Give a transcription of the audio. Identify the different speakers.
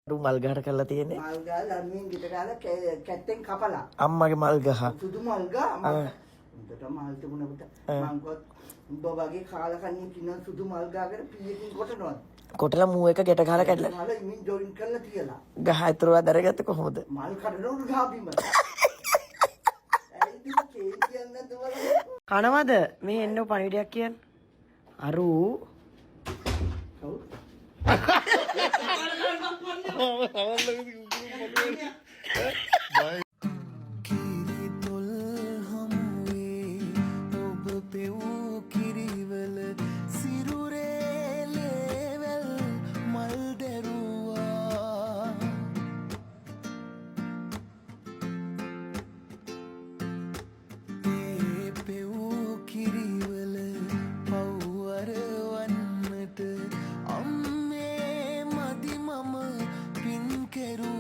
Speaker 1: මල් ගහට කරලා තියෙන්නේ.
Speaker 2: මල් ගහ ළමින් ගෙට ගාලා කැත්තෙන් කපලා.
Speaker 1: අම්මගේ මල් ගහ.
Speaker 2: සුදු මල් ගහ. උන්ට මල් තිබුණා පුතා. මං ගොත් උඹ වගේ කාලකන්ණිය කින සුදු මල් ගහකට පීයකින් කොටනවා.
Speaker 1: කොටලා මූ එක ගැට ගහලා කැඩලා.
Speaker 2: ගහලා ඉමින් ජොයින් කරලා තියලා.
Speaker 1: ගහ ඇතුළේ දරගත්තේ කොහොමද?
Speaker 2: මල් කඩනවලු ගහ බිම. ඇයි දුක කියන්නේ නැද්ද බලන්න.
Speaker 1: කනවද? මේ එන්නෝ පණිවිඩයක් කියන්නේ. අරු
Speaker 3: කිරිතොල් හමුවේ ඔබ පෙවූ කිරිවල සිරුරේ ලේවැල් මල් දැරුවා ඒ පෙවූ කිරිවල පව්වර වන්නට අම්මේ මදි මම පින් කෙරුවා